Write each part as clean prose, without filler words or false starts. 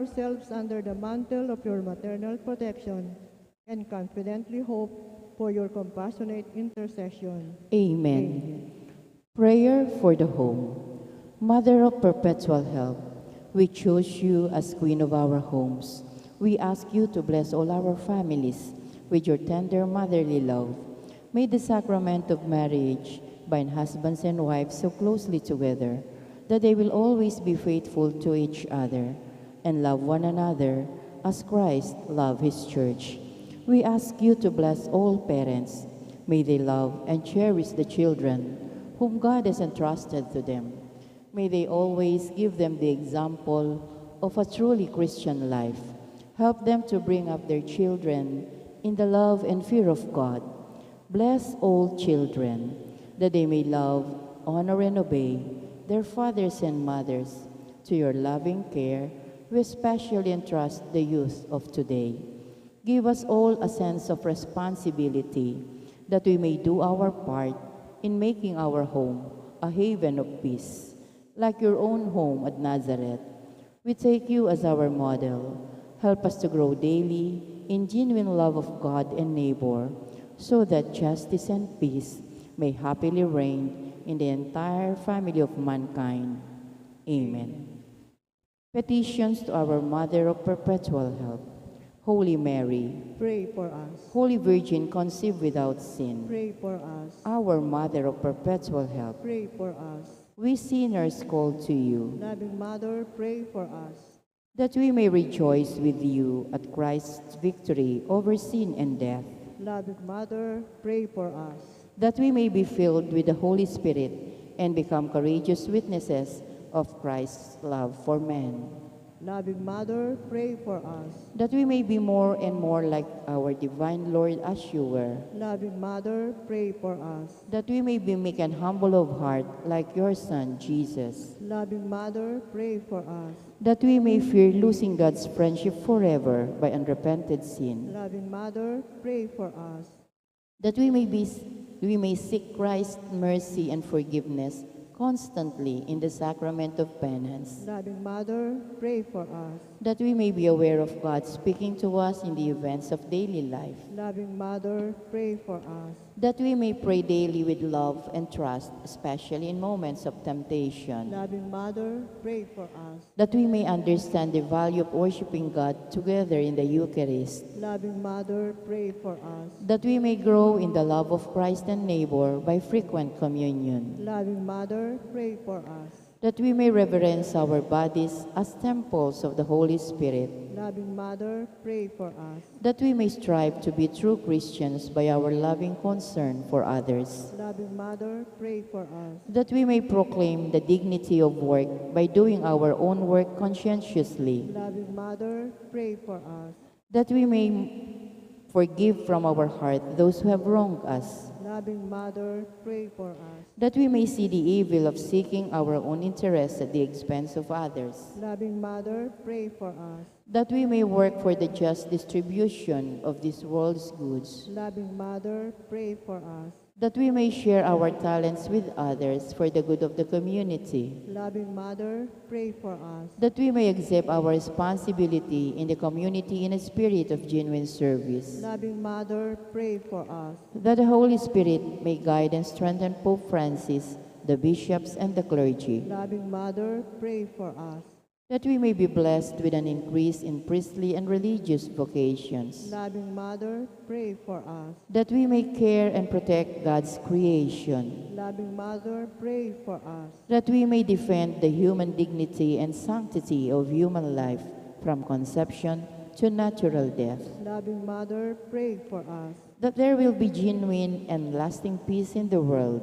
ourselves under the mantle of your maternal protection and confidently hope for your compassionate intercession. Amen. Prayer for the home. Mother of perpetual help, we choose you as Queen of our homes. We ask you to bless all our families with your tender motherly love. May the sacrament of marriage bind husbands and wives so closely together that they will always be faithful to each other and love one another as Christ loved his church. We ask you to bless all parents. May they love and cherish the children whom God has entrusted to them. May they always give them the example of a truly Christian life. Help them to bring up their children in the love and fear of God. Bless all children, that they may love, honor, and obey their fathers and mothers. To your loving care, we especially entrust the youth of today. Give us all a sense of responsibility, that we may do our part in making our home a haven of peace, like your own home at Nazareth. We take you as our model. Help us to grow daily in genuine love of God and neighbor, so that justice and peace may happily reign in the entire family of mankind. Amen. Petitions to our Mother of Perpetual Help. Holy Mary, Pray for us. Holy Virgin conceived without sin, Pray for us. our Mother of Perpetual Help, Pray for us. we sinners call to you, Loving Mother, pray for us. that we may rejoice with you at Christ's victory over sin and death, Loving Mother, pray for us. that we may be filled with the Holy Spirit and become courageous witnesses of Christ's love for men, Loving Mother, pray for us. that we may be more and more like our divine Lord as you were, Loving Mother, pray for us. that we may be meek and humble of heart like your Son, Jesus, Loving Mother, pray for us. that we may fear losing God's friendship forever by unrepented sin, Loving Mother, pray for us. that we may seek Christ's mercy and forgiveness constantly in the sacrament of penance, Loving Mother, pray for us. that we may be aware of God speaking to us in the events of daily life, Loving Mother, pray for us. that we may pray daily with love and trust, especially in moments of temptation, Loving Mother, pray for us. that we may understand the value of worshiping God together in the Eucharist, Loving Mother, pray for us. that we may grow in the love of Christ and neighbor by frequent communion, Loving Mother, pray for us. that we may reverence our bodies as temples of the Holy Spirit, Loving Mother, pray for us. that we may strive to be true Christians by our loving concern for others, Loving Mother, pray for us. that we may proclaim the dignity of work by doing our own work conscientiously, Loving Mother, pray for us. that we may forgive from our heart those who have wronged us, Loving Mother, pray for us. that we may see the evil of seeking our own interests at the expense of others, Loving Mother, pray for us. that we may work for the just distribution of this world's goods, Loving Mother, pray for us. that we may share our talents with others for the good of the community, Loving Mother, pray for us. that we may accept our responsibility in the community in a spirit of genuine service, Loving Mother, pray for us. that the Holy Spirit may guide and strengthen Pope Francis, the bishops, and the clergy, Loving Mother, pray for us. that we may be blessed with an increase in priestly and religious vocations, Loving Mother, pray for us. that we may care and protect God's creation, Loving Mother, pray for us. that we may defend the human dignity and sanctity of human life from conception to natural death, Loving Mother, pray for us. that there will be genuine and lasting peace in the world,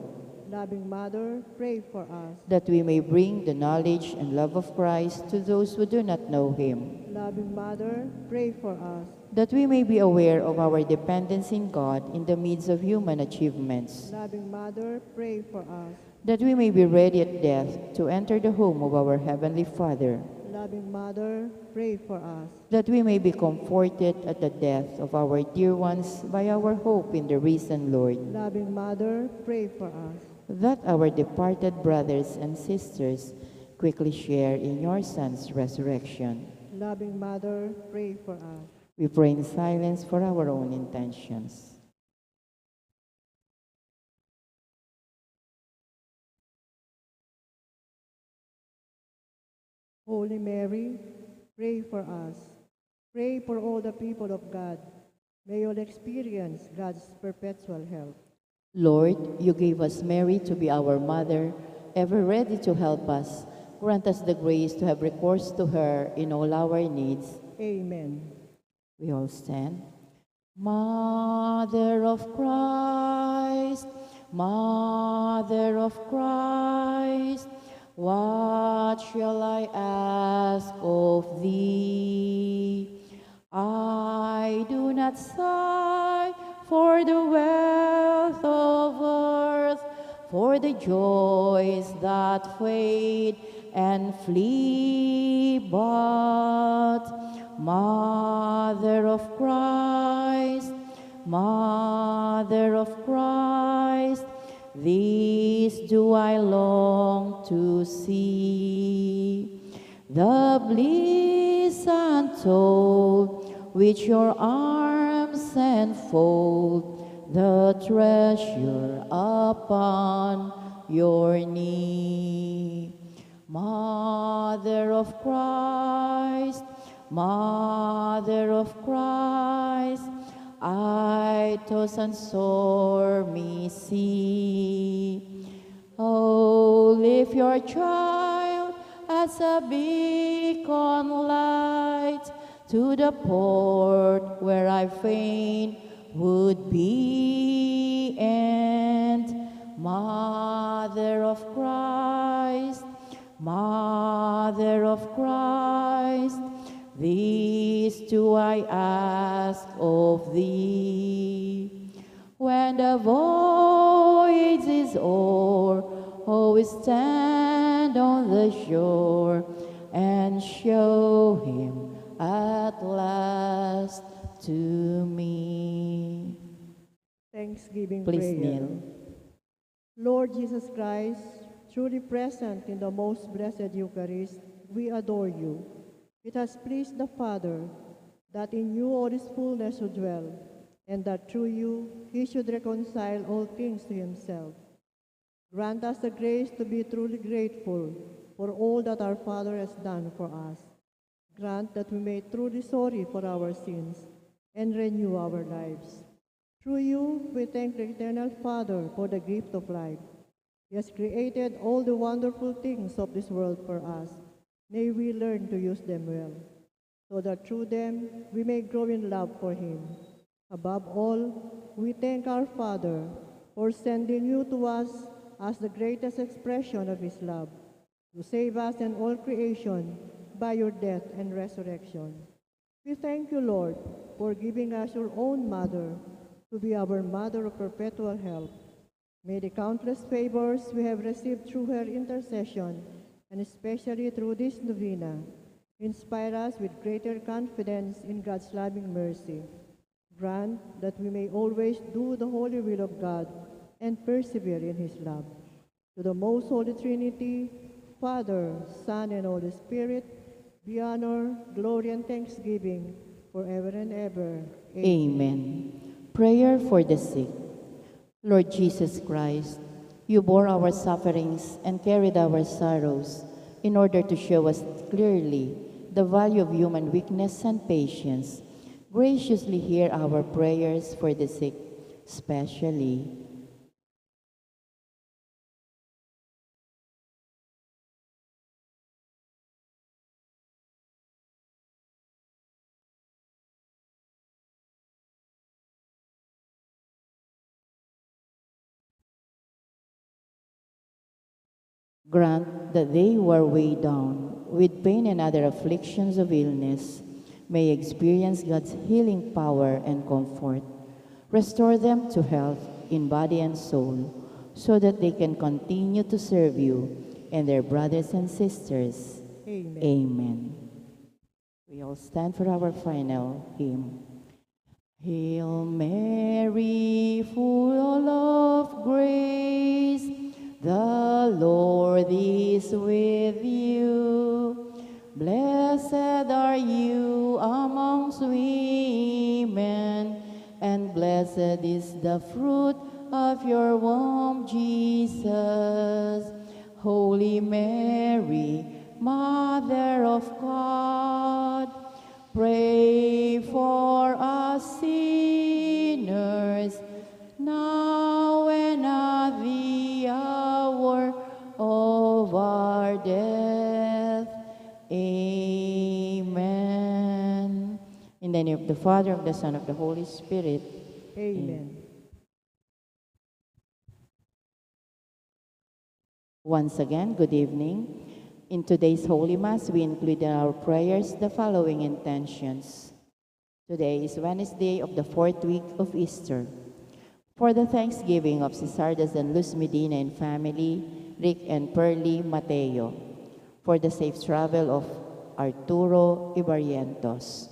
Loving Mother, pray for us. that we may bring the knowledge and love of Christ to those who do not know him, Loving Mother, pray for us. that we may be aware of our dependence in God in the midst of human achievements, Loving Mother, pray for us. that we may be ready at death to enter the home of our Heavenly Father, Loving Mother, pray for us. that we may be comforted at the death of our dear ones by our hope in the risen Lord, Loving Mother, pray for us. that our departed brothers and sisters quickly share in your Son's resurrection. loving Mother, pray for us. We pray in silence for our own intentions. Holy Mary, pray for us. Pray for all the people of God. May all experience God's perpetual help. Lord, you gave us Mary to be our mother, ever ready to help us. Grant us the grace to have recourse to her in all our needs. Amen. We all stand. Mother of Christ, Mother of Christ, what shall I ask of thee? I do not sigh for the wealth of earth, for the joys that fade and flee, but Mother of Christ, Mother of Christ, these do I long to see. The bliss untold which your arms enfold, the treasure upon your knee. Mother of Christ, Mother of Christ, I toss and sore me see. Oh, lift your child as a beacon light to the port where I fain would be. And Mother of Christ, Mother of Christ, these do I ask of thee. When the voyage is o'er, oh, we stand on the shore and show him at last to me. Thanksgiving Please prayer. kneel. Lord Jesus Christ, truly present in the most blessed Eucharist, we adore you. It has pleased the Father that in you all his fullness should dwell, and that through you he should reconcile all things to himself. Grant us the grace to be truly grateful for all that our Father has done for us. Grant that we may truly sorry for our sins and renew our lives. Through you, we thank the eternal Father for the gift of life. He has created all the wonderful things of this world for us. May we learn to use them well, so that through them we may grow in love for him. Above all, we thank our Father for sending you to us as the greatest expression of his love, to save us and all creation by your death and resurrection. We thank you, Lord, for giving us your own mother to be our mother of perpetual help. May the countless favors we have received through her intercession, and especially through this novena, inspire us with greater confidence in God's loving mercy. Grant that we may always do the holy will of God and persevere in his love. To the most holy Trinity, Father, Son, and Holy Spirit, be honor, glory, and thanksgiving forever and ever. Amen. Prayer for the sick. Lord Jesus Christ, you bore our sufferings and carried our sorrows in order to show us clearly the value of human weakness and patience. Graciously hear our prayers for the sick, especially grant that they who are weighed down with pain and other afflictions of illness may experience God's healing power and comfort. Restore them to health in body and soul, so that they can continue to serve you and their brothers and sisters. Amen. Amen. We all stand for our final hymn. Hail Mary, full of grace, the Lord is with you. Blessed Blessed are you amongst women, and blessed is the fruit of your womb, Jesus. Holy Mary, Mother of God, pray for us sinners, now and at the hour of our death. Amen. In the name of the Father, of the Son, of the Holy Spirit. Amen. Once again, good evening. In today's Holy Mass, we include in our prayers the following intentions. Today is Wednesday of the 4th week of Easter. For the thanksgiving of Thaddeus and Luz Medina and family, Rick and Pearlie Mateo. For the safe travel of Arturo Ibarrientos.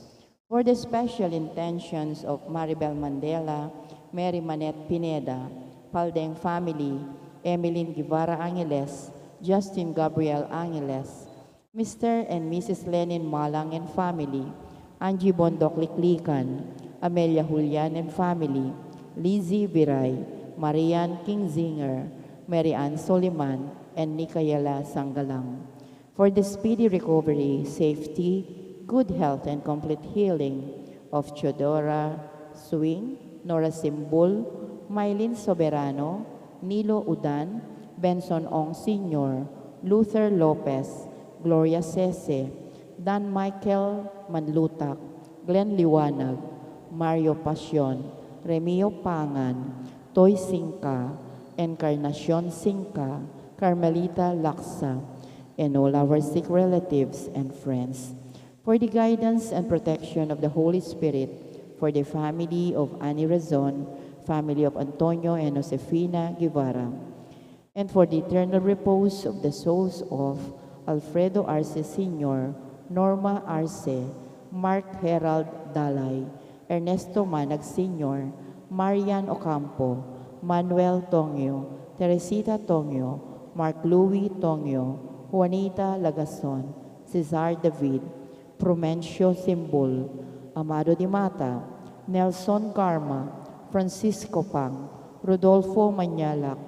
For the special intentions of Maribel Mandela, Mary Manette Pineda, Paldeng family, Emeline Guevara Angeles, Justin Gabriel Angeles, Mr. and Mrs. Lenin Malang and family, Angie Bondok Liklikan, Amelia Julian and family, Lizzie Viray, Marian Kingzinger, Mary Ann Soliman, and Nikayala Sanggalang. For the speedy recovery, safety, good health, and complete healing of Chodora Swing, Nora Simbul, Mylene Soberano, Nilo Udan, Benson Ong Sr., Luther Lopez, Gloria Sese, Dan Michael Manlutak, Glenn Liwanag, Mario Pasyon, Remio Pangan, Toy Singka, Encarnacion Singka, Carmelita Laksa, and all our sick relatives and friends. For the guidance and protection of the Holy Spirit, for the family of Annie Razon, family of Antonio and Josefina Guevara, and for the eternal repose of the souls of Alfredo Arce Sr., Norma Arce, Mark Herald Dalay, Ernesto Manag Sr., Marian Ocampo, Manuel Tongyo, Teresita Tongyo, Mark Louis Tongyo, Juanita Lagason, Cesar David, Promencio Simbul, Amado Di Mata, Nelson Garma, Francisco Pang, Rodolfo Manyalak,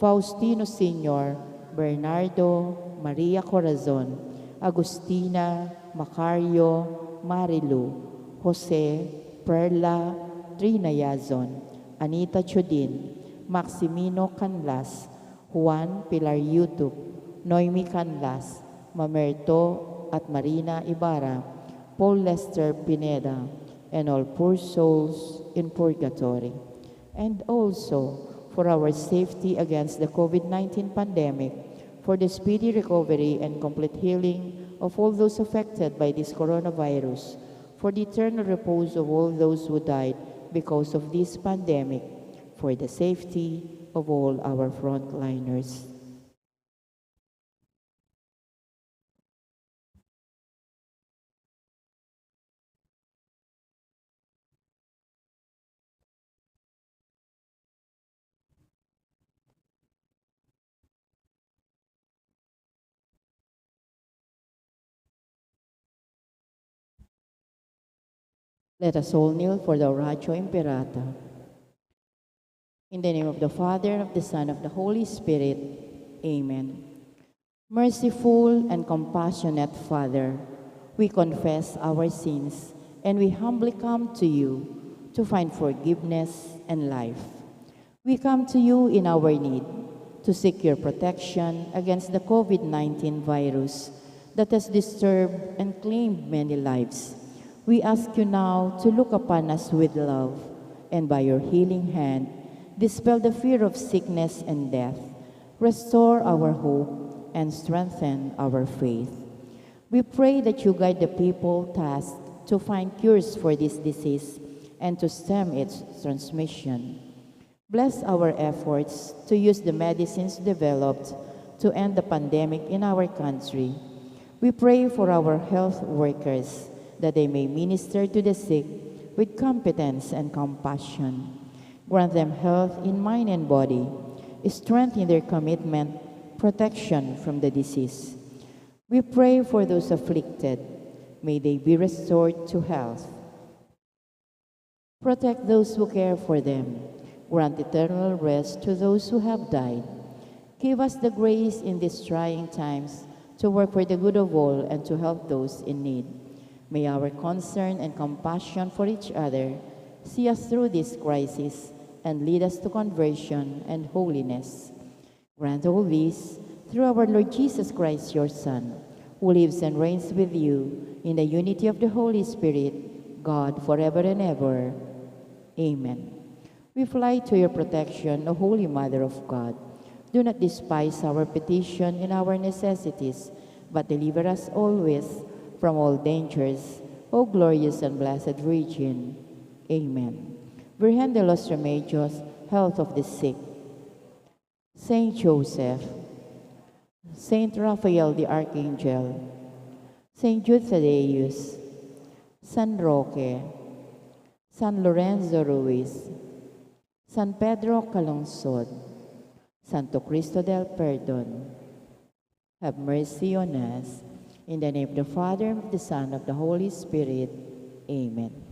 Faustino Sr., Bernardo, Maria Corazon, Agustina, Macario, Marilu, Jose, Perla, Trina Yazon, Anita Chodin, Maximino Canlas, Juan Pilar Yutub, Noemi Canlas, Mamerto at Marina Ibarra, Paul Lester Pineda, and all poor souls in purgatory. And also for our safety against the COVID-19 pandemic, for the speedy recovery and complete healing of all those affected by this coronavirus, for the eternal repose of all those who died because of this pandemic, for the safety of all our frontliners. Let us all kneel for the Oratio Imperata. In the name of the Father, and of the Son, and of the Holy Spirit. Amen. Merciful and compassionate Father, we confess our sins and we humbly come to you to find forgiveness and life. We come to you in our need to seek your protection against the COVID-19 virus that has disturbed and claimed many lives. We ask you now to look upon us with love and by your healing hand, dispel the fear of sickness and death, restore our hope, and strengthen our faith. We pray that you guide the people tasked to find cures for this disease and to stem its transmission. Bless our efforts to use the medicines developed to end the pandemic in our country. We pray for our health workers that they may minister to the sick with competence and compassion. Grant them health in mind and body, strength in their commitment, protection from the disease. We pray for those afflicted, May they be restored to health. Protect those who care for them. Grant eternal rest to those who have died. Give us the grace in these trying times to work for the good of all and to help those in need. May our concern and compassion for each other see us through this crisis and lead us to conversion and holiness. Grant all this through our Lord Jesus Christ, your Son, who lives and reigns with you in the unity of the Holy Spirit, God, forever and ever. Amen. We fly to your protection, O Holy Mother of God. Do not despise our petition and our necessities, but deliver us always from all dangers, O glorious and blessed Virgin. Amen. Virgen de los Remedios, health of the sick. Saint Joseph, Saint Raphael the Archangel, Saint Jude Thaddeus, San Roque, San Lorenzo Ruiz, San Pedro Calungsod, Santo Cristo del Perdon, have mercy on us. In the name of the Father, of the Son, of the Holy Spirit. Amen.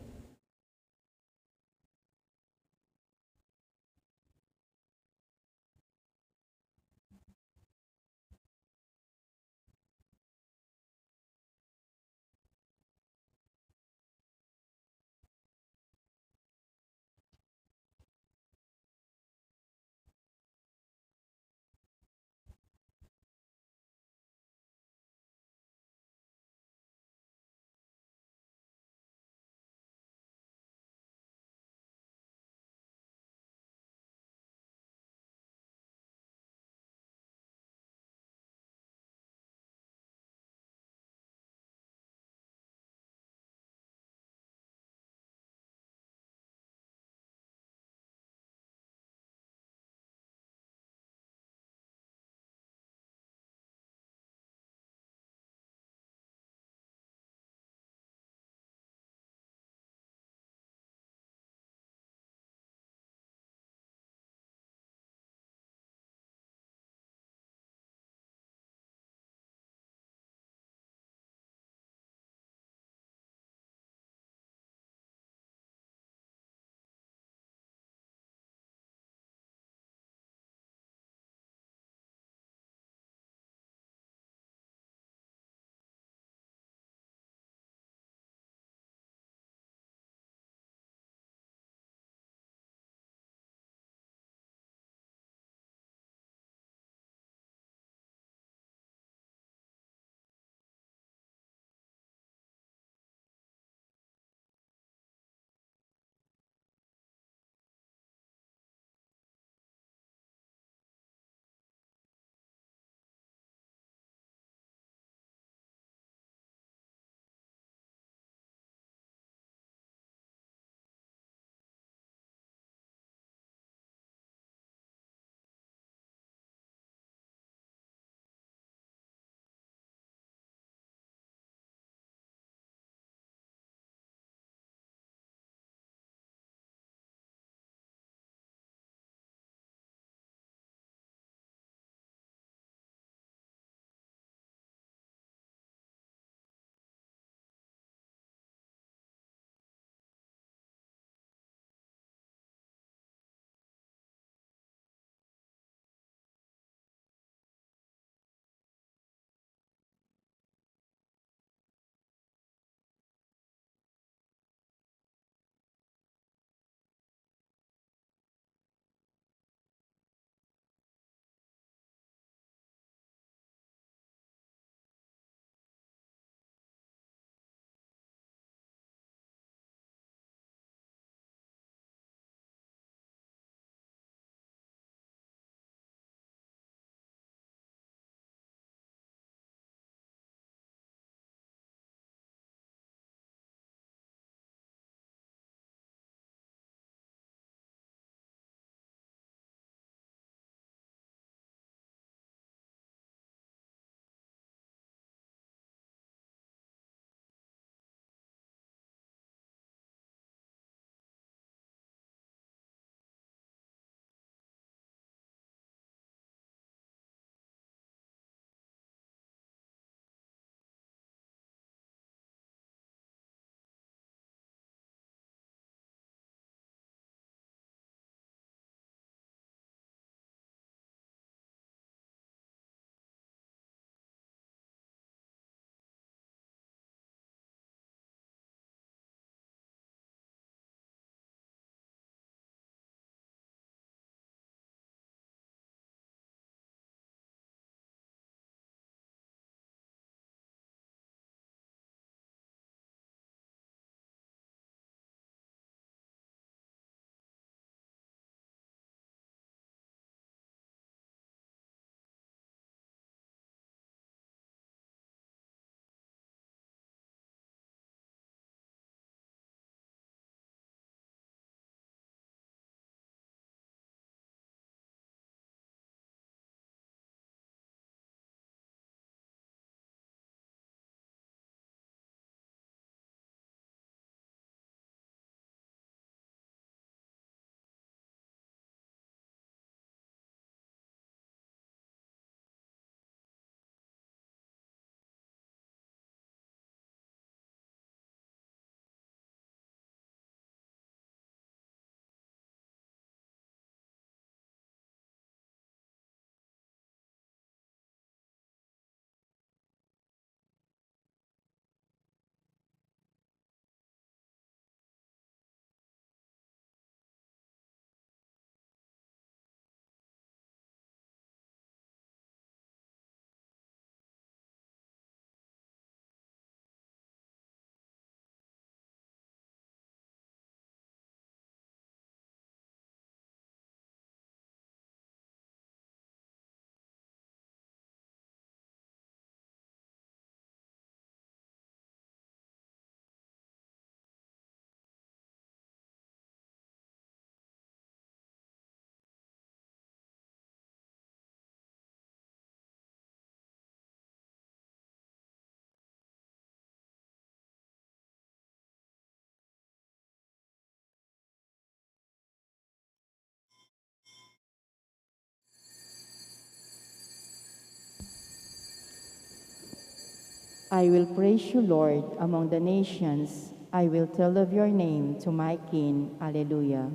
I will praise you, Lord, among the nations. I will tell of your name to my King. Alleluia.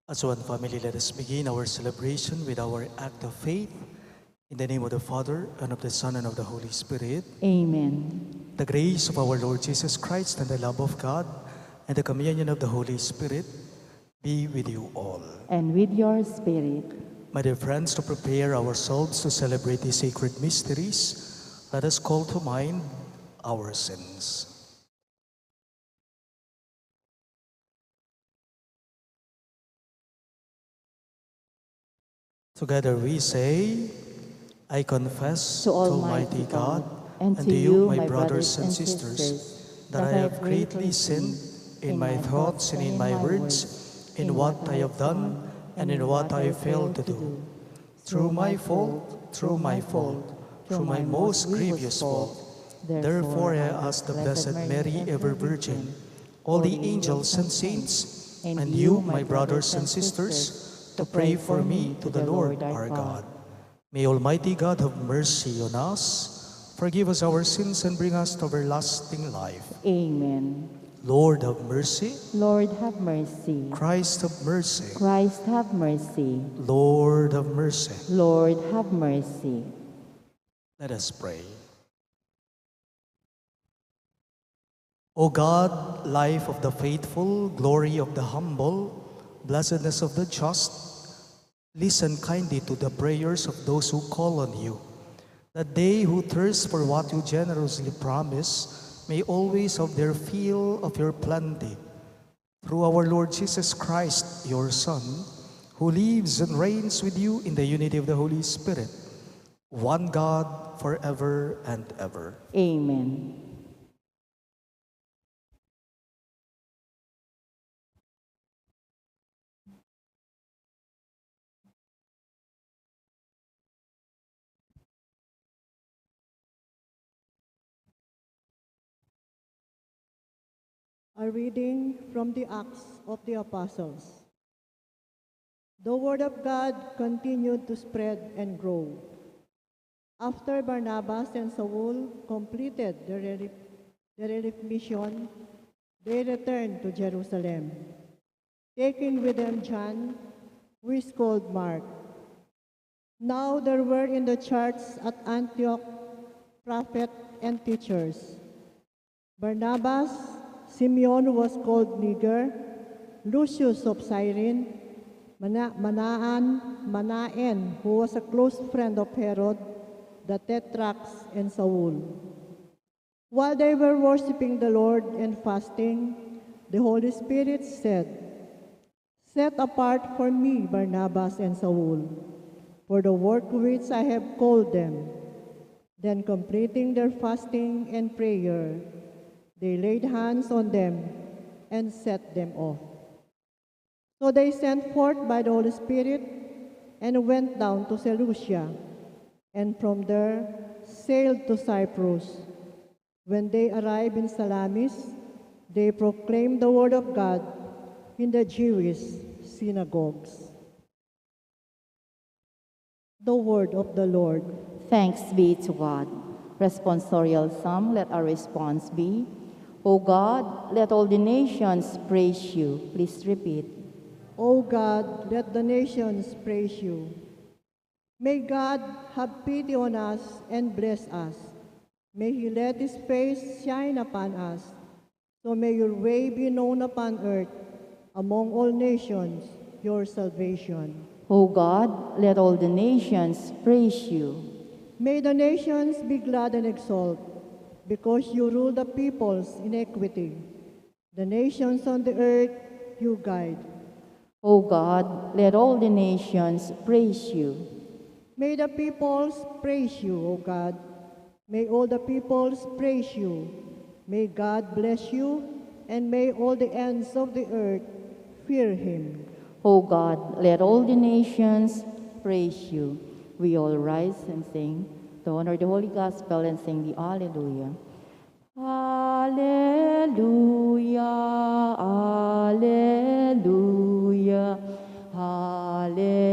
As one family, let us begin our celebration with our act of faith. In the name of the Father, and of the Son, and of the Holy Spirit. Amen. The grace of our Lord Jesus Christ, and the love of God, and the communion of the Holy Spirit be with you all. And with your spirit. My dear friends, to prepare ourselves to celebrate these sacred mysteries, let us call to mind our sins. Together we say, I confess To Almighty God and to you, my brothers and sisters, that I have greatly sinned in my thoughts and in my words, in what I have done and in what I failed to do. Through my fault, through my most grievous fault. Therefore I ask the Blessed Mary, ever Virgin, all the angels and saints, and you, my brothers and sisters, to pray for me to the Lord our God. May Almighty God have mercy on us, forgive us our sins, and bring us to everlasting life. Amen. Lord, have mercy. Lord, have mercy. Christ, have mercy. Christ, have mercy. Lord, have mercy. Lord, have mercy. Let us pray. O God, life of the faithful, glory of the humble, blessedness of the just, listen kindly to the prayers of those who call on you, that they who thirst for what you generously promise may always have their fill of your plenty. Through our Lord Jesus Christ, your Son, who lives and reigns with you in the unity of the Holy Spirit, one God, forever and ever. Amen. A reading from the Acts of the Apostles. The word of God continued to spread and grow. After Barnabas and Saul completed their relief mission, they returned to Jerusalem, taking with them John, who is called Mark. Now there were in the church at Antioch prophets and teachers: Barnabas, Simeon, who was called Niger, Lucius of Cyrene, Manaen, who was a close friend of Herod, the Tetrarchs, and Saul. While they were worshiping the Lord and fasting, the Holy Spirit said, "Set apart for me Barnabas and Saul, for the work which I have called them." Then, completing their fasting and prayer, they laid hands on them and set them off. So they sent forth by the Holy Spirit and went down to Seleucia, and from there sailed to Cyprus. When they arrived in Salamis, they proclaimed the word of God in the Jewish synagogues. The word of the Lord. Thanks be to God. Responsorial Psalm, let our response be, O God, let all the nations praise you. Please repeat. O God, let the nations praise you. May God have pity on us and bless us. May He let His face shine upon us. So may your way be known upon earth, among all nations, your salvation. O God, let all the nations praise you. May the nations be glad and exult, because you rule the peoples in equity. The nations on the earth you guide. O God, let all the nations praise you. May the peoples praise you, O God. May all the peoples praise you. May God bless you, and may all the ends of the earth fear Him. O God, let all the nations praise you. We all rise and sing to honor the Holy Gospel and sing the Alleluia. Alleluia, Alleluia, Alleluia.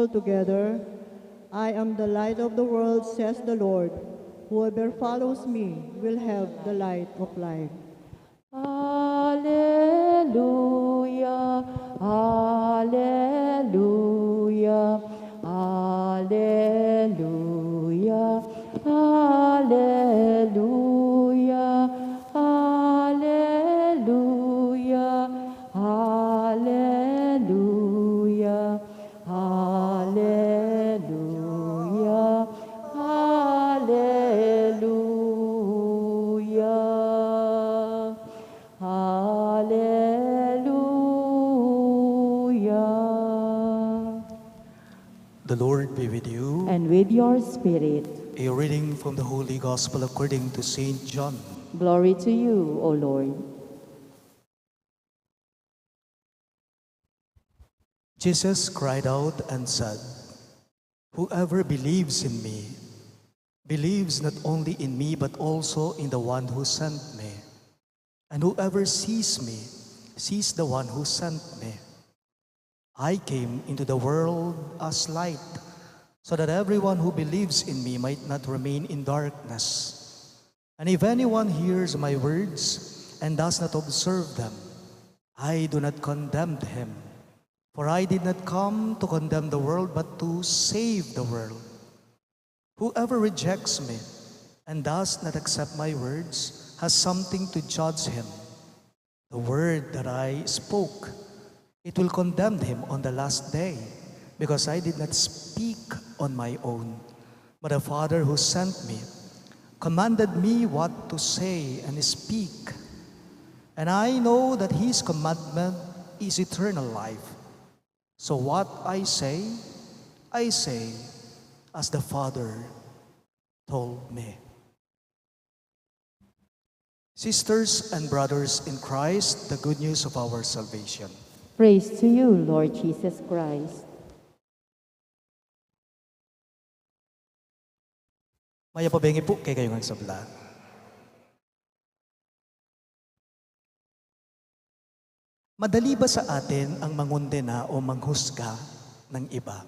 altogether. I am the light of the world, says the Lord. Whoever follows me will have the light of life. Alleluia, alleluia, alleluia, alleluia, alleluia, alleluia, alleluia, alleluia, hallelujah. The Lord be with you. And with your spirit. A reading from the Holy Gospel according to St. John. Glory to you, O Lord. Jesus cried out and said, "Whoever believes in me, believes not only in me but also in the one who sent me. And whoever sees me, sees the one who sent me. I came into the world as light, so that everyone who believes in me might not remain in darkness. And if anyone hears my words and does not observe them, I do not condemn him. For I did not come to condemn the world, but to save the world. Whoever rejects me and does not accept my words has something to judge him. The word that I spoke, it will condemn him on the last day, because I did not speak on my own, but the Father who sent me commanded me what to say and speak. And I know that his commandment is eternal life. So what I say as the Father told me." Sisters and brothers in Christ, the good news of our salvation. Praise to you, Lord Jesus Christ. Maya pabengi po kay kayong sabla. Madali ba sa atin ang mangundena o manghusga ng iba?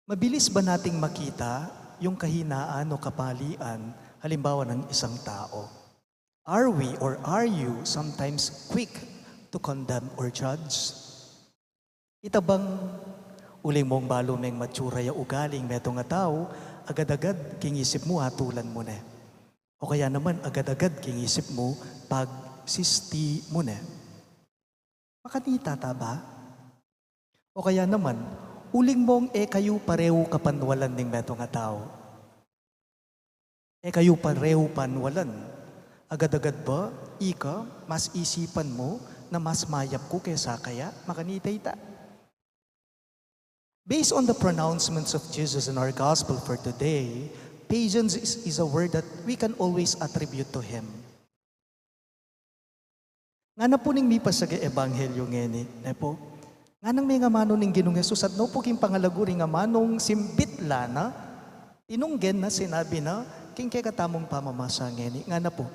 Mabilis ba nating makita yung kahinaan o kapalian, halimbawa ng isang tao? Are we or are you sometimes quick to condemn or judge? Ita bang uling mong balo meng matsura ya ugaling meto nga tao, agad-agad kingisip mo hatulan mo na. O kaya naman agad-agad kingisip mo pag sisti mo na. Makanita ta ba? O kaya naman, uling mong kayo pareho kapanwalan ning meto nga tao. Kayo pareho panwalan. Agad-agad ba, ika, mas isipan mo na mas mayap ko kaysa kaya? Makanita ita. Based on the pronouncements of Jesus in our gospel for today, patience is a word that we can always attribute to Him. Nga na po ning mi pasag ebanghelyo ngeni, nepo, nga nang may nga manong ning Ginoong Hesus at no po king pangalaguri nga manong simbitla na, tinunggen na sinabi na, king kaya katamong pamamasa ngeni, nga na po,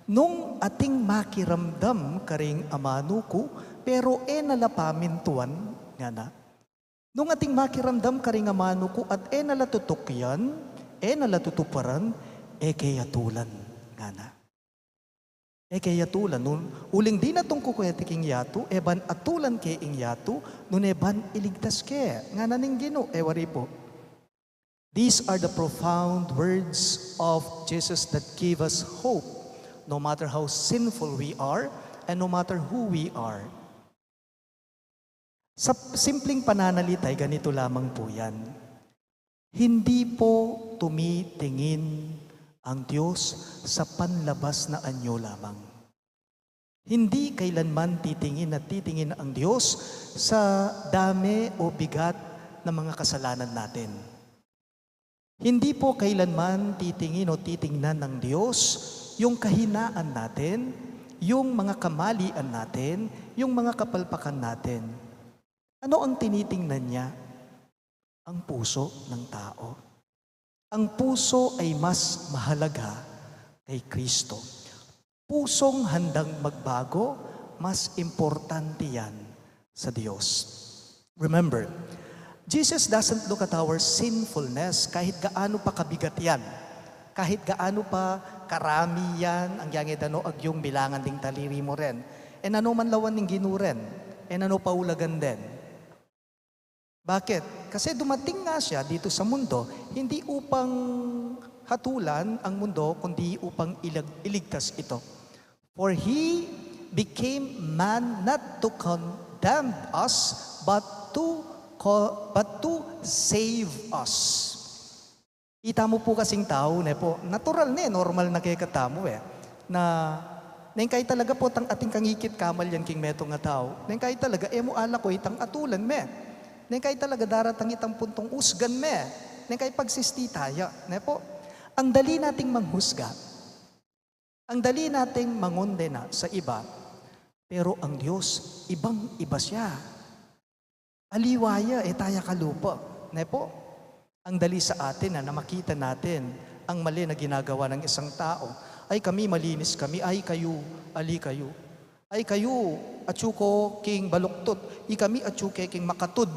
nung ating makiramdam karing amano ko, pero nalapamin tuwan, nga na, nung ating makiramdam karing amano ko at nalatutukyan, nalatutuparan, kaya tulan, nga na. Kaya tulan, nun uling di na tong kukuyatiking yato, ban atulan kay ing yato, nun ban iligtas kaya, nga na ning Gino, wari po. These are the profound words of Jesus that give us hope, no matter how sinful we are, and no matter who we are. Sa simpleng pananalitay, ganito lamang po yan. Hindi po tumitingin ang Diyos sa panlabas na anyo lamang. Hindi kailanman titingin at titingin ang Diyos sa dami o bigat ng mga kasalanan natin. Hindi po kailanman titingin o titingnan ng Diyos yung kahinaan natin, yung mga kamalian natin, yung mga kapalpakan natin. Ano ang tinitingnan niya? Ang puso ng tao. Ang puso ay mas mahalaga kay Kristo. Pusong handang magbago, mas importante yan sa Diyos. Remember, Jesus doesn't look at our sinfulness kahit gaano pa kabigat yan. Kahit gaano pa karami yan, ang yang edano agyong bilangan ding taliri mo rin. E ano man lawan ning ginuren, e ano paulagan din. Bakit? Kasi dumating nga siya dito sa mundo, hindi upang hatulan ang mundo, kundi upang iligtas ito. For He became man not to condemn us, but to save us. Ita mo po kasing tao, natural normal na kaya katamo na kay talaga po tang ating kangikit kamal yan king metong nga tao. Kay talaga, mo ala ko itang atulan kay talaga daratang itang puntong usgan kay pagsisti tayo. Po, ang dali nating manghusga. Ang dali nating mangondena sa iba. Pero ang Diyos, ibang-iba siya. Aliwaya, taya kalupa. Po, ang dali sa atin na makita natin ang mali na ginagawa ng isang tao. Ay kami malinis kami, ay kayo, ali kayo. Ay kayo, atsuko king baluktot, kami atsuke king makatud,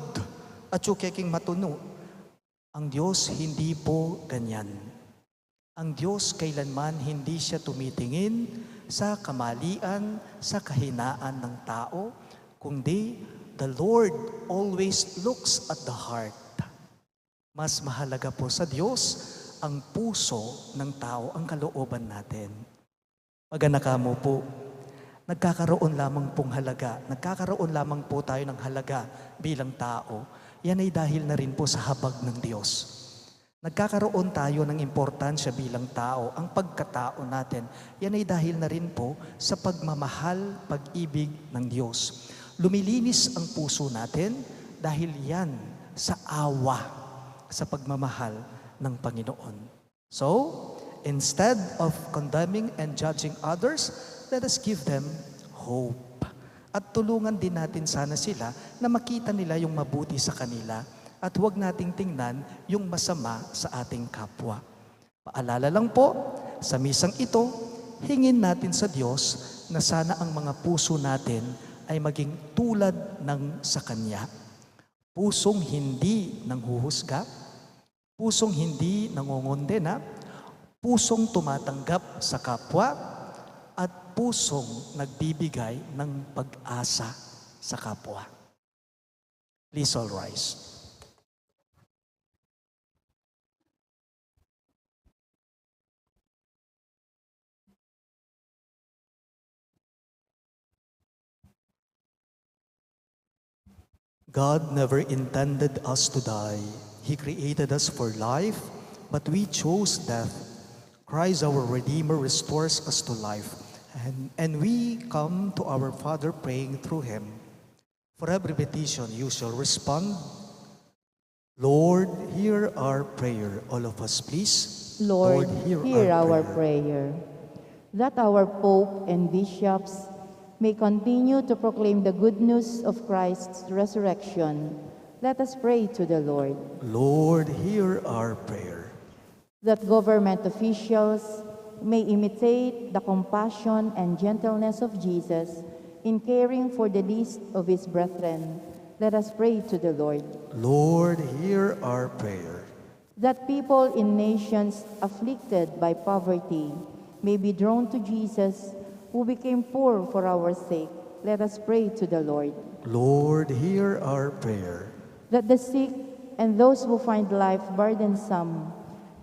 atsuke king matuno. Ang Diyos hindi po ganyan. Ang Diyos kailanman hindi siya tumitingin sa kamalian, sa kahinaan ng tao, kundi the Lord always looks at the heart. Mas mahalaga po sa Diyos ang puso ng tao, ang kalooban natin. Maganaka mo po, nagkakaroon lamang pong halaga, nagkakaroon lamang po tayo ng halaga bilang tao, yan ay dahil na rin po sa habag ng Diyos. Nagkakaroon tayo ng importansya bilang tao, ang pagkatao natin, yan ay dahil na rin po sa pagmamahal, pag-ibig ng Diyos. Lumilinis ang puso natin dahil yan sa awa, sa pagmamahal ng Panginoon. So, instead of condemning and judging others, let us give them hope. At tulungan din natin sana sila na makita nila yung mabuti sa kanila at huwag nating tingnan yung masama sa ating kapwa. Paalala lang po, sa misang ito, hingin natin sa Diyos na sana ang mga puso natin ay maging tulad ng sa Kanya. Pusong hindi nanghuhusga, pusong hindi nangongondena, pusong tumatanggap sa kapwa, at pusong nagbibigay ng pag-asa sa kapwa. Please all rise. God never intended us to die. He created us for life, but we chose death. Christ, our Redeemer, restores us to life. And we come to our Father praying through Him. For every petition you shall respond, Lord, hear our prayer. All of us, please. Lord, hear our prayer. That our Pope and bishops may continue to proclaim the good news of Christ's resurrection. Let us pray to the Lord. Lord, hear our prayer. That government officials may imitate the compassion and gentleness of Jesus in caring for the least of His brethren. Let us pray to the Lord. Lord, hear our prayer. That people in nations afflicted by poverty may be drawn to Jesus, who became poor for our sake. Let us pray to the Lord. Lord, hear our prayer. That the sick and those who find life burdensome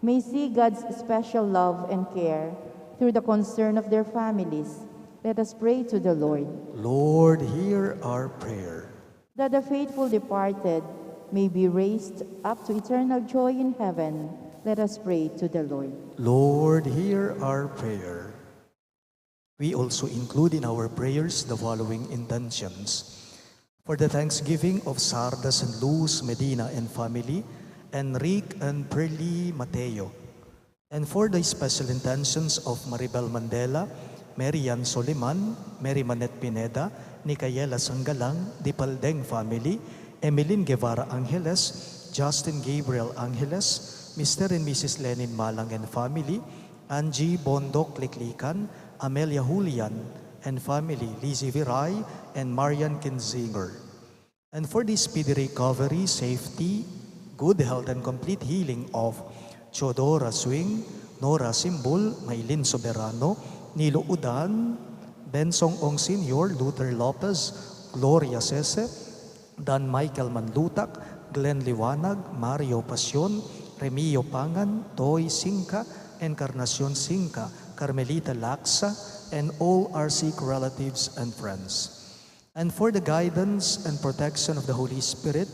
may see God's special love and care through the concern of their families. Let us pray to the Lord. Lord, hear our prayer. That the faithful departed may be raised up to eternal joy in heaven. Let us pray to the Lord. Lord, hear our prayer. We also include in our prayers the following intentions. For the thanksgiving of Sardas and Luz Medina and family, Enrique and Perly Mateo. And for the special intentions of Maribel Mandela, Marian Soliman, Mary Manet Pineda, Nicayela Sangalang, Dipaldeng family, Emeline Guevara Angeles, Justin Gabriel Angeles, Mr. and Mrs. Lenin Malang and family, Angie Bondok Liklikan, Amelia Julian and family, Lizzie Viray and Marian Kinzinger. And for the speedy recovery, safety, good health, and complete healing of Teodora Swing, Nora Simbul, Maylin Soberano, Nilo Udan, Bensong Ong Sr., Luther Lopez, Gloria Sese, Dan Michael Manlutak, Glenn Liwanag, Mario Pasyon, Remio Pangan, Toy Singka, Encarnacion Singka, Carmelita Laksa, and all our sick relatives and friends. And for the guidance and protection of the Holy Spirit,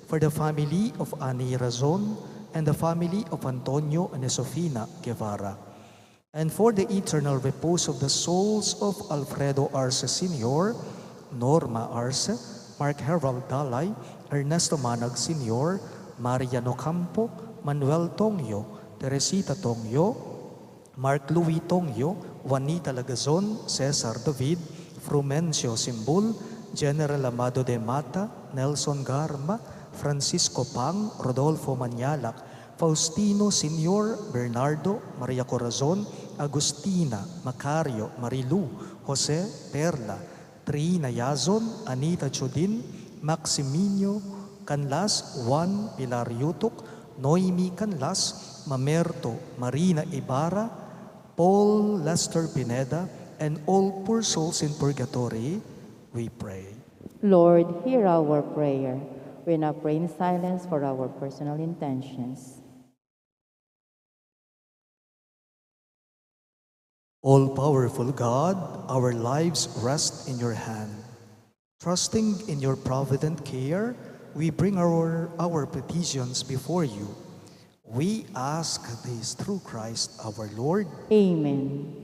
for the family of Ani Razon and the family of Antonio and Sofina Guevara, and for the eternal repose of the souls of Alfredo Arce Sr., Norma Arce, Mark Harold Dalay, Ernesto Manag Sr., Mariano Campo, Manuel Tongyo, Teresita Tongyo, Mark Louis Tongyo, Juanita Lagazon, Cesar David, Frumencio Simbul, General Amado de Mata, Nelson Garma, Francisco Pang, Rodolfo Manyalak, Faustino Senior, Bernardo, Maria Corazon, Agustina, Macario, Marilu, Jose, Perla, Trina Yazon, Anita Chodin, Maximino Canlas, Juan Pilar Yutuk, Noemi Canlas, Mamerto, Marina Ibarra, Paul Lester Pineda, and all poor souls in purgatory, we pray. Lord, hear our prayer. We now pray in silence for our personal intentions. All-powerful God, our lives rest in your hand. Trusting in your provident care, we bring our petitions before you. We ask this through Christ our Lord. Amen.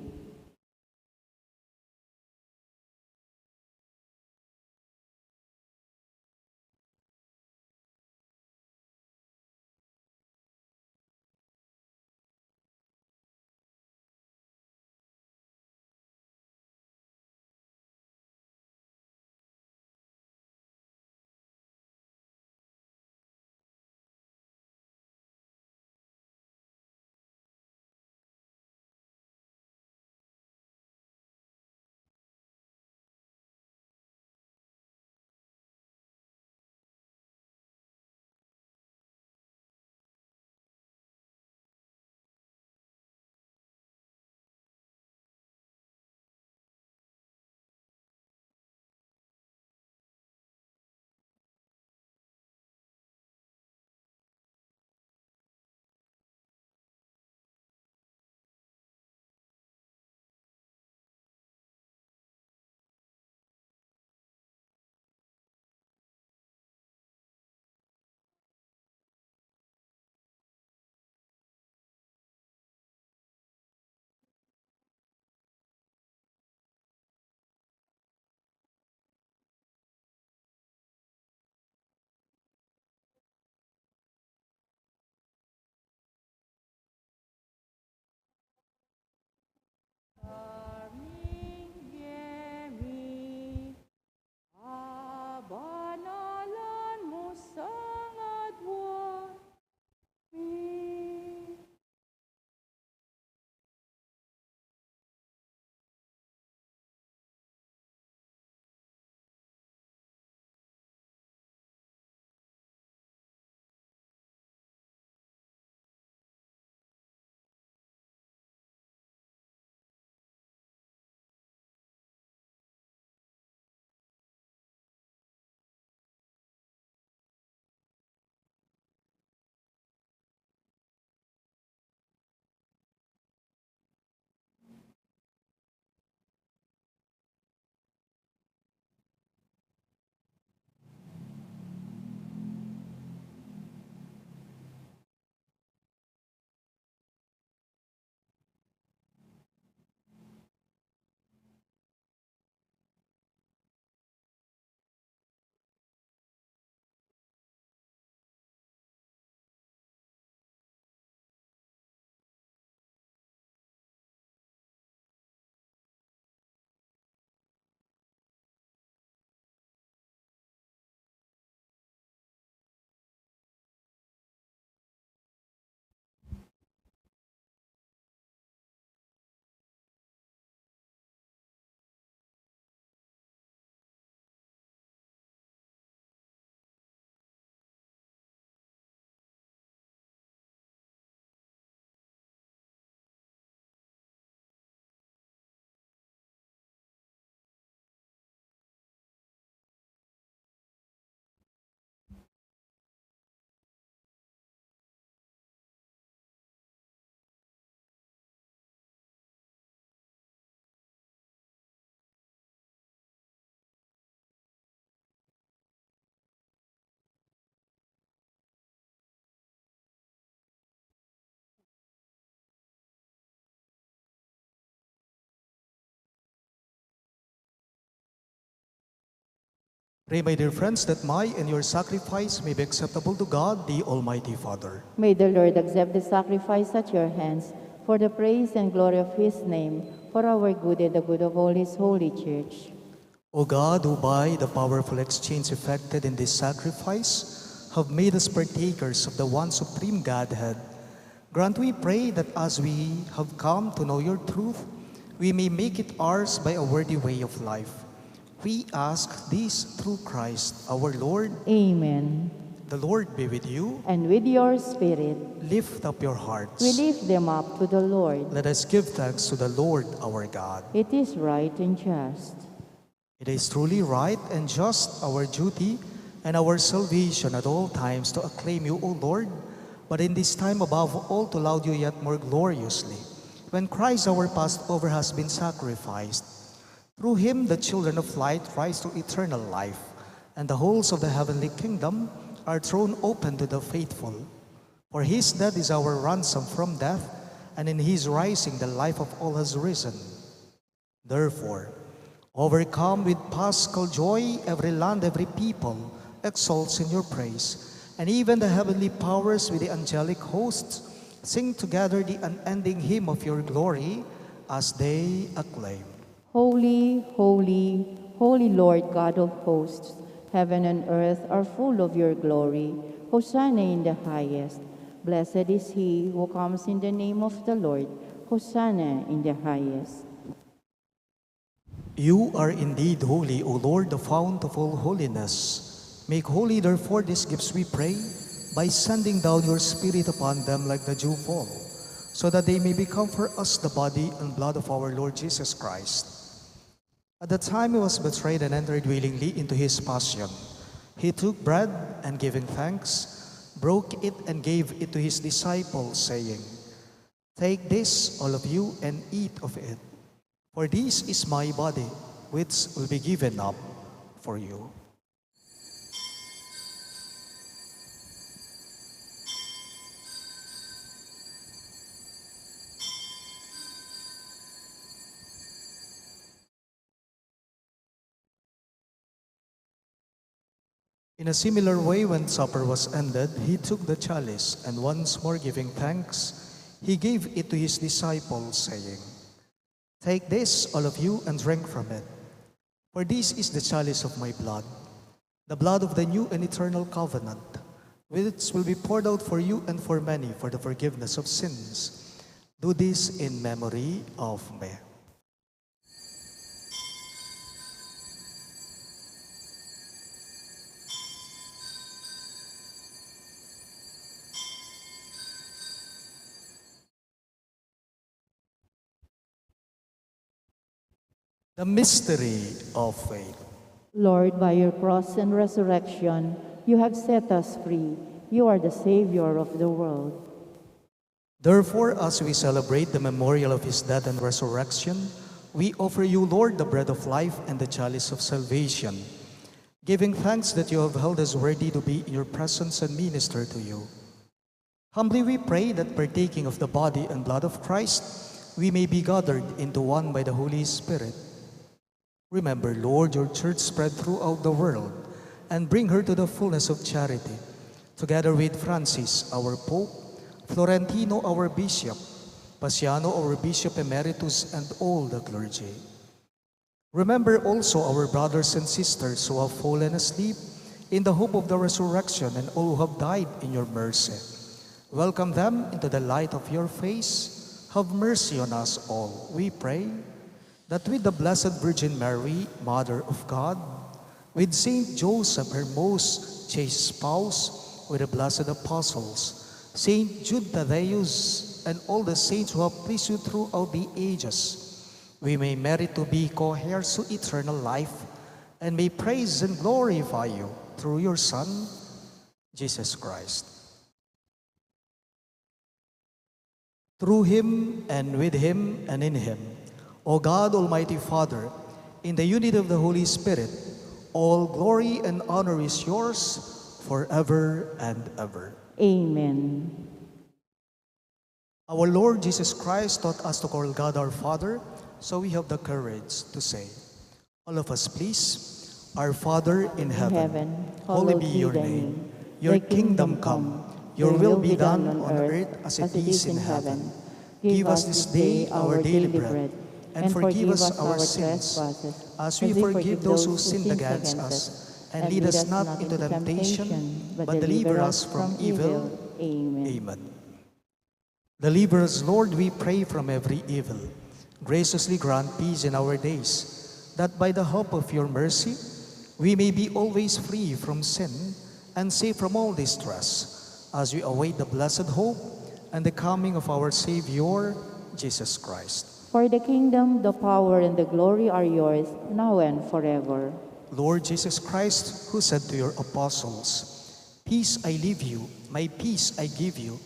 Pray, my dear friends, that my and your sacrifice may be acceptable to God, the Almighty Father. May the Lord accept the sacrifice at your hands for the praise and glory of his name, for our good and the good of all his holy church. O God, who by the powerful exchange effected in this sacrifice have made us partakers of the one supreme Godhead, grant, we pray, that as we have come to know your truth, we may make it ours by a worthy way of life. We ask this through Christ our Lord. Amen. The Lord be with you. And with your spirit, Lift up your hearts. we lift them up to the Lord. Let us give thanks to the Lord our God. It is right and just. It is truly right and just, our duty and our salvation at all times, to acclaim you, O Lord, but in this time above all to laud you yet more gloriously, when Christ our Passover has been sacrificed. Through him the children of light rise to eternal life, and the halls of the heavenly kingdom are thrown open to the faithful. For his death is our ransom from death, and in his rising the life of all has risen. Therefore, overcome with paschal joy, every land, every people exalts in your praise, and even the heavenly powers with the angelic hosts sing together the unending hymn of your glory as they acclaim. Holy, holy, holy Lord God of hosts, heaven and earth are full of your glory. Hosanna in the highest. Blessed is he who comes in the name of the Lord. Hosanna in the highest. You are indeed holy, O Lord, the fount of all holiness. Make holy, therefore, these gifts, we pray, by sending down your Spirit upon them like the dew fall, so that they may become for us the body and blood of our Lord Jesus Christ. At the time he was betrayed and entered willingly into his passion, he took bread and, giving thanks, broke it and gave it to his disciples, saying, "Take this, all of you, and eat of it, for this is my body, which will be given up for you." In a similar way, when supper was ended, he took the chalice, and once more giving thanks, he gave it to his disciples, saying, "Take this, all of you, and drink from it. For this is the chalice of my blood, the blood of the new and eternal covenant, which will be poured out for you and for many for the forgiveness of sins. Do this in memory of me." The mystery of faith. Lord, by your cross and resurrection, you have set us free. You are the Savior of the world. Therefore, as we celebrate the memorial of his death and resurrection, we offer you, Lord, the bread of life and the chalice of salvation, giving thanks that you have held us worthy to be in your presence and minister to you. Humbly we pray that, partaking of the body and blood of Christ, we may be gathered into one by the Holy Spirit. Remember, Lord, your church spread throughout the world, and bring her to the fullness of charity, together with Francis, our Pope, Florentino, our Bishop, Paciano, our Bishop Emeritus, and all the clergy. Remember also our brothers and sisters who have fallen asleep in the hope of the resurrection, and all who have died in your mercy. Welcome them into the light of your face. Have mercy on us all, we pray, that with the Blessed Virgin Mary, Mother of God, with Saint Joseph, her most chaste spouse, with the blessed apostles, Saint Jude, Thaddeus, and all the saints who have pleased you throughout the ages, we may merit to be co-heirs to eternal life, and may praise and glorify you through your Son, Jesus Christ. Through him, and with him, and in him, O God, Almighty Father, in the unity of the Holy Spirit, all glory and honor is yours forever and ever. Amen. Our Lord Jesus Christ taught us to call God our Father, so we have the courage to say, all of us please, Our Father in heaven, hallowed be your thy name. Your kingdom come, your will be done on earth as it is in heaven. Give us this day our daily bread, and forgive us our sins, as we forgive those who sin against us. And lead us not into temptation, but deliver us from evil. Amen. Deliver us, Lord, we pray, from every evil. Graciously grant peace in our days, that by the hope of your mercy, we may be always free from sin and safe from all distress, as we await the blessed hope and the coming of our Savior, Jesus Christ. For the kingdom, the power, and the glory are yours, now and forever. Lord Jesus Christ, who said to your apostles, "Peace I leave you, my peace I give you,"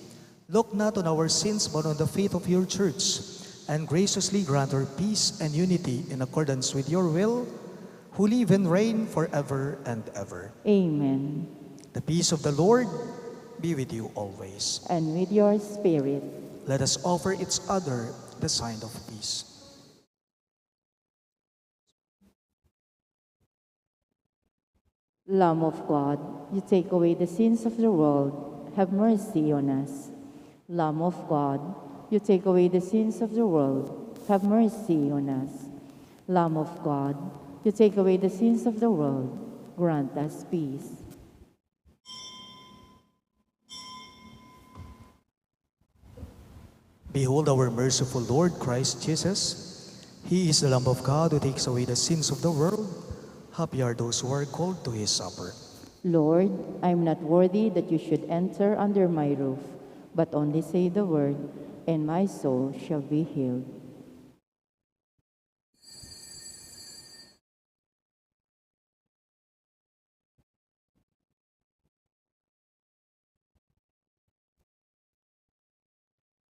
look not on our sins, but on the faith of your church, and graciously grant her peace and unity in accordance with your will, who live and reign forever and ever. Amen. The peace of the Lord be with you always. And with your spirit. Let us offer each other the sign of peace. Lamb of God, you take away the sins of the world, have mercy on us. Lamb of God, you take away the sins of the world, have mercy on us. Lamb of God, you take away the sins of the world, grant us peace. Behold our merciful Lord Christ Jesus. He is the Lamb of God who takes away the sins of the world. Happy are those who are called to his supper. Lord, I am not worthy that you should enter under my roof, but only say the word, and my soul shall be healed.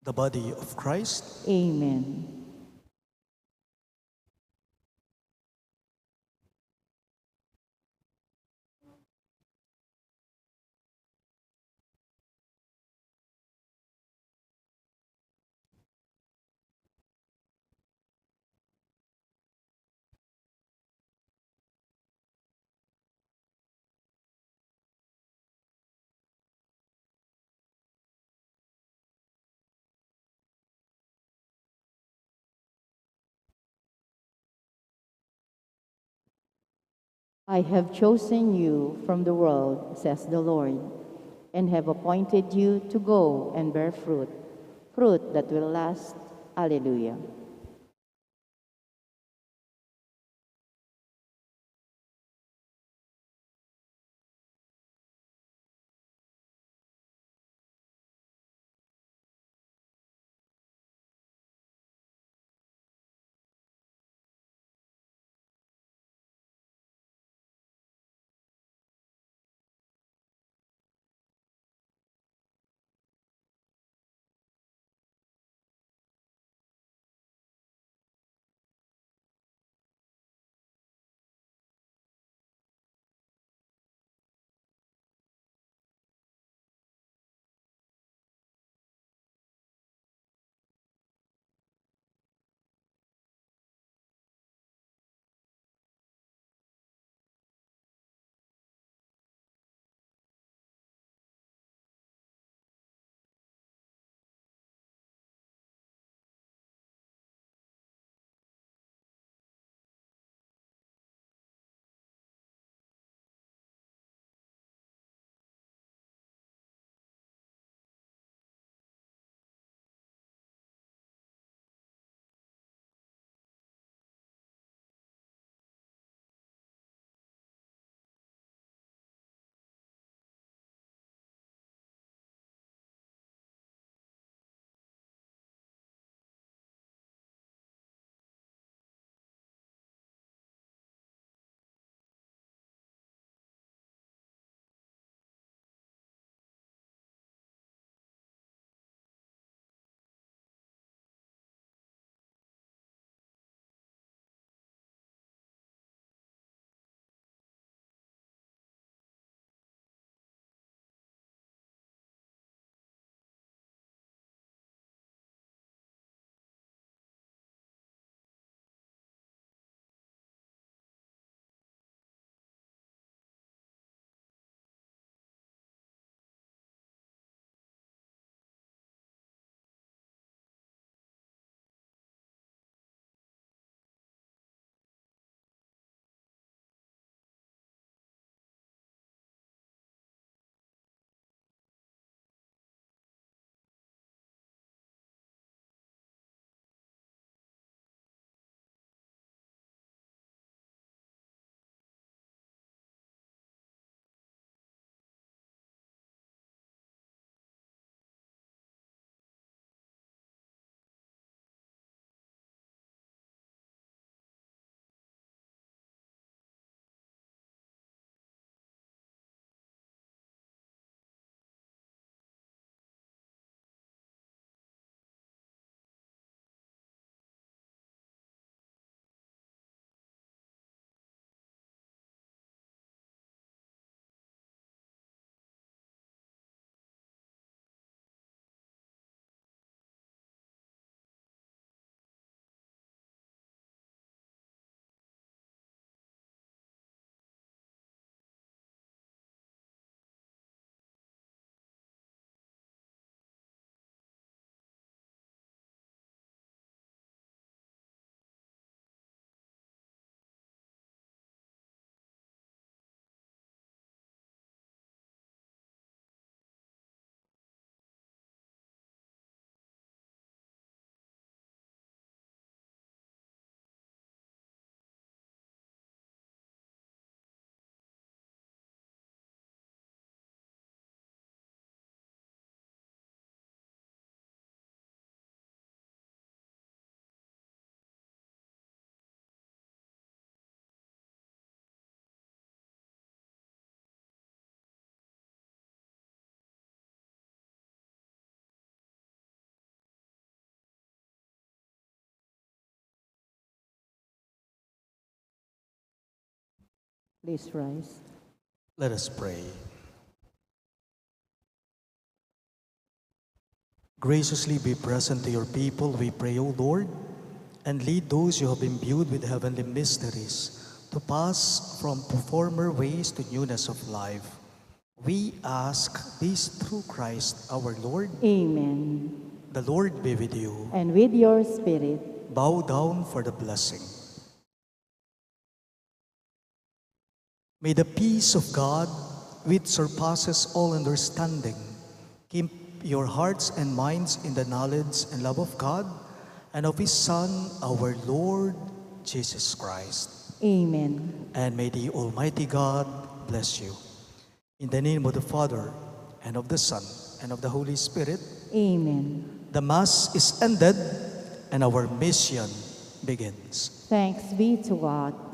The body of Christ. Amen. I have chosen you from the world, says the Lord, and have appointed you to go and bear fruit, fruit that will last. Alleluia. Please rise. Let us pray. Graciously be present to your people, we pray, O Lord, and lead those you have imbued with heavenly mysteries to pass from former ways to newness of life. We ask this through Christ our Lord. Amen. The Lord be with you. And with your spirit. Bow down for the blessing. May the peace of God, which surpasses all understanding, keep your hearts and minds in the knowledge and love of God and of His Son, our Lord Jesus Christ. Amen. And may the Almighty God bless you. In the name of the Father, and of the Son, and of the Holy Spirit. Amen. The Mass is ended, and our mission begins. Thanks be to God.